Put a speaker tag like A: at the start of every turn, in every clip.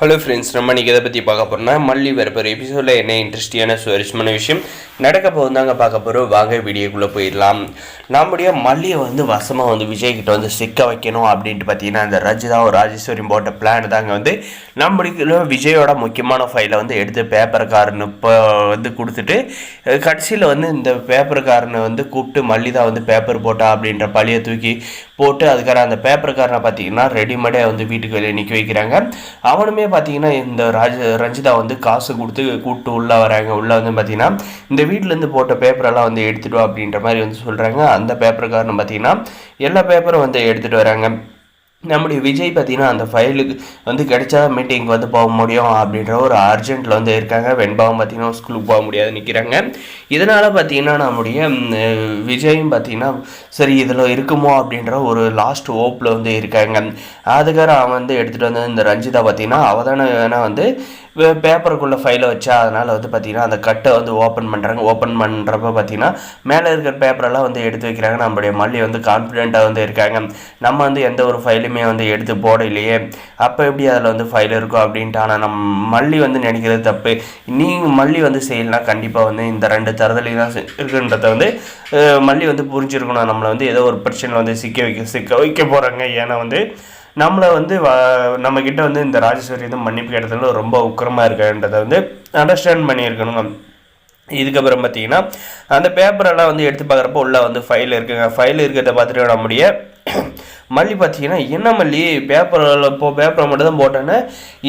A: Hello friends, நம்ம இன்றைக்கி இதை பற்றி பார்க்க போகிறோம்னா மல்லி வரப்போகிற எபிசோடில் என்ன இன்ட்ரெஸ்டிங்கான சுவாரஸ்யமான விஷயம் நடக்க போகுதாங்க பார்க்க போகிறோம். வாங்க வீடியோக்குள்ளே போயிடலாம். நம்முடைய மல்லியை வசமாக விஜய்கிட்ட சிக்க வைக்கணும் அப்படின்ட்டு பார்த்தீங்கன்னா இந்த ரஜிதாவும் ராஜேஸ்வரியும் போட்ட பிளான் தாங்க நம்மளுக்கு விஜயோட முக்கியமான ஃபைலை எடுத்து பேப்பர்காரனு இப்போ கொடுத்துட்டு கடைசியில் இந்த பேப்பர்காரனை கூப்பிட்டு மல்லி தான் பேப்பர் போட்டா அப்படின்ற பழியை தூக்கி போட்டு அதுக்கான அந்த பேப்பர்காரனை பார்த்தீங்கன்னா ரெடிமேடாக வீட்டுக்கு வெளியே நிற்க வைக்கிறாங்க. அவனுமே பார்த்தீங்கன்னா இந்த ரஞ்சிதா காசு கொடுத்து கூப்பிட்டு உள்ளே வராங்க. உள்ளே பார்த்தீங்கன்னா இந்த வீட்டிலேருந்து போட்ட பேப்பரெல்லாம் எடுத்துகிட்டு வா அப்படின்ற மாதிரி சொல்கிறாங்க. அந்த பேப்பருக்காரன்னு பார்த்தீங்கன்னா எல்லா பேப்பரும் எடுத்துகிட்டு வராங்க. நம்முடைய விஜய் பார்த்தீங்கன்னா அந்த ஃபைலுக்கு கிடைச்சா மீட்டிங்க்கு போக முடியும் அப்படின்ற ஒரு அர்ஜென்ட்டில் இருக்காங்க. வெண்பாவும் பார்த்தீங்கன்னா ஸ்கூலுக்கு போக முடியாது நிற்கிறாங்க. இதனால் பார்த்தீங்கன்னா நம்முடைய விஜயும் பார்த்தீங்கன்னா சரி இதில் இருக்குமோ அப்படின்ற ஒரு லாஸ்ட் ஹோப்பில் இருக்காங்க. அதுக்காக அவன் எடுத்துகிட்டு இந்த ரஞ்சிதா பார்த்தீங்கன்னா அவள் தானே பேப்பருக்குள்ளே ஃபைலை வச்சா அதனால் பார்த்திங்கன்னா அந்த கட்டை ஓப்பன் பண்ணுறாங்க. ஓப்பன் பண்ணுறப்ப பார்த்திங்கன்னா மேலே இருக்கிற பேப்பரெல்லாம் எடுத்து வைக்கிறாங்க. நம்மளுடைய மல்லி கான்ஃபிடென்ட்டாக இருக்காங்க. நம்ம எந்த ஒரு ஃபைலுமே எடுத்து போடலையே, அப்போ எப்படி அதில் ஃபைல் இருக்கும் அப்படின்ட்டு. ஆனால் நம்ம மல்லி நினைக்கிறது தப்பு. நீங்கள் மல்லி செய்யலைன்னா கண்டிப்பாக இந்த ரெண்டு தரதலி தான் இருக்குன்றதை மல்லி புரிஞ்சிருக்கணும். நம்மளை ஏதோ ஒரு பிரச்சனை சிக்க வைக்க போகிறாங்க. ஏன்னா நம்மளை நம்மக்கிட்ட இந்த ராஜேஸ்வரி மன்னிப்பு கேட்டதில் ரொம்ப உக்கிரமாக இருக்குன்றதை அண்டர்ஸ்டாண்ட் பண்ணியிருக்கணும். இதுக்கப்புறம் பார்த்தீங்கன்னா அந்த பேப்பரெல்லாம் எடுத்து பார்க்குறப்போ உள்ள ஃபைல் இருக்குங்க. ஃபைல் இருக்கிறத பார்த்துட்டு நம்முடைய மல்லி பார்த்தீங்கன்னா என்ன மல்லி பேப்பரில் பேப்பரை மட்டும் தான் போட்டேன்னா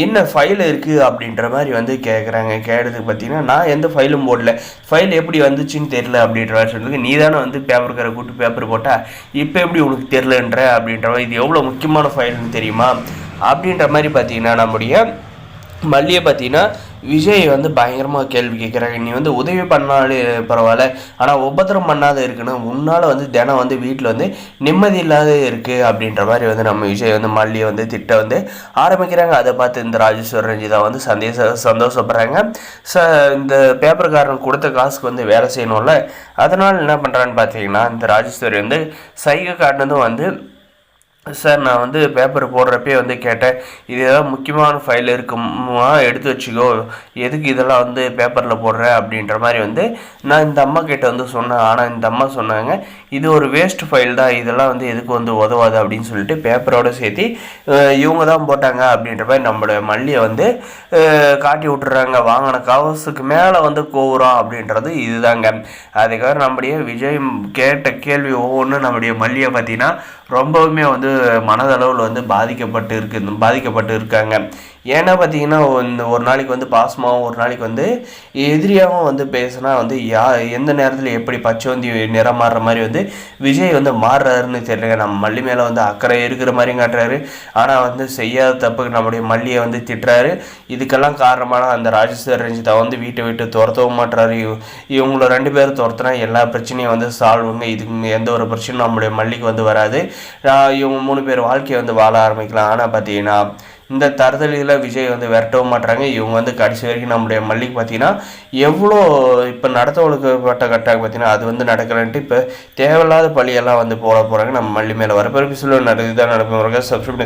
A: என்ன ஃபைல் இருக்குது அப்படின்ற மாதிரி கேட்குறாங்க. கேட்டதுக்கு பார்த்தீங்கன்னா நான் எந்த ஃபைலும் போடல, ஃபைல் எப்படி வந்துச்சுன்னு தெரில அப்படின்ற மாதிரி சொல்லுறது. நீ தானே பேப்பருக்கார கூட்டு பேப்பர் போட்டால் இப்போ எப்படி உனக்கு தெரிலன்ற அப்படின்ற மாதிரி, இது எவ்வளோ முக்கியமான ஃபைல்னு தெரியுமா அப்படின்ற மாதிரி பார்த்தீங்கன்னா நம்முடைய மல்லியை பார்த்தீங்கன்னா விஜய் பயங்கரமாக கேள்வி கேட்குறாங்க. நீ உதவி பண்ணாலே பரவாயில்ல, ஆனால் உபத்திரம் பண்ணாத இருக்கணும். உன்னால் தினம் வீட்டில் நிம்மதி இல்லாத இருக்குது அப்படின்ற மாதிரி நம்ம விஜய் மல்லியை திட்ட ஆரம்பிக்கிறாங்க. அதை பார்த்து இந்த ராஜேஸ்வரி ரஞ்சிதா சந்தோஷப்படுறாங்க. இந்த பேப்பர்காரன் கொடுத்த காசுக்கு வேலை செய்யணும்ல, அதனால் என்ன பண்ணுறான்னு பார்த்தீங்கன்னா இந்த ராஜேஸ்வரி சைகை காட்டினதும் சார் நான் பேப்பர் போடுறப்பே கேட்டேன், இது ஏதாவது முக்கியமான ஃபைல் இருக்குமா எடுத்து வச்சுக்கோ, எதுக்கு இதெல்லாம் பேப்பரில் போடுற அப்படின்ற மாதிரி நான் இந்த அம்மா கிட்ட சொன்னேன். ஆனால் இந்த அம்மா சொன்னாங்க இது ஒரு வேஸ்ட் ஃபைல் தான், இதெல்லாம் எதுக்கு உதவாது அப்படின்னு சொல்லிட்டு பேப்பரோடு சேர்த்து இவங்க தான் போட்டாங்க அப்படின்ற மாதிரி நம்மளோட மல்லியை காட்டி விட்டுறாங்க. வாங்கின காசுக்கு மேலே கோவுறோம் அப்படின்றது இதுதாங்க. அதுக்காக நம்முடைய விஜய் கேட்ட கேள்வி ஒவ்வொன்றும் நம்முடைய மல்லியை பார்த்தீங்கன்னா ரொம்பவுமே மனதளவில் பாதிக்கப்பட்டு இருக்காங்க. ஏன்னா பார்த்தீங்கன்னா ஒரு நாளைக்கு பாசமாகவும் ஒரு நாளைக்கு எதிரியாகவும் பேசினா எந்த நேரத்தில் எப்படி பச்சோந்தி நிறம் மாறுற மாதிரி விஜய் மாறுறாருன்னு தெரியல. நம்ம மல்லி மேலே அக்கறை இருக்கிற மாதிரியும் காட்டுறாரு. ஆனால் செய்யாத தப்புக்கு நம்முடைய மல்லியை திட்டுறாரு. இதுக்கெல்லாம் காரணமான அந்த ராஜேஸ்வரி ரஞ்சிதா வீட்டை விட்டு துரத்தவும் மாட்டுறாரு. இவங்கள ரெண்டு பேரும் துரத்துனா எல்லா பிரச்சனையும் சால்வுங்க. இதுக்கு எந்த ஒரு பிரச்சனையும் நம்முடைய மல்லிக்கு வராது. இவங்க 3 பேர் வாழ்க்கையை வாழ ஆரம்பிக்கலாம். ஆனால் பார்த்தீங்கன்னா இந்த தரதலியில் விஜய் விரட்டவும் மாட்டுறாங்க. இவங்க கடைசி வரைக்கும் நம்முடைய மல்லிக்கு பார்த்தீங்கன்னா எவ்வளோ இப்போ நடத்த ஒழுக்கப்பட்ட கட்டாக பார்த்தீங்கன்னா அது நடக்கலன்ட்டு இப்போ தேவையில்லாத பழியெல்லாம் போட போகிறாங்க. நம்ம மல்லி மேலே வரப்போ சொல்ல நடக்குது தான் நடக்கும். சப்ஸ்கிரைப்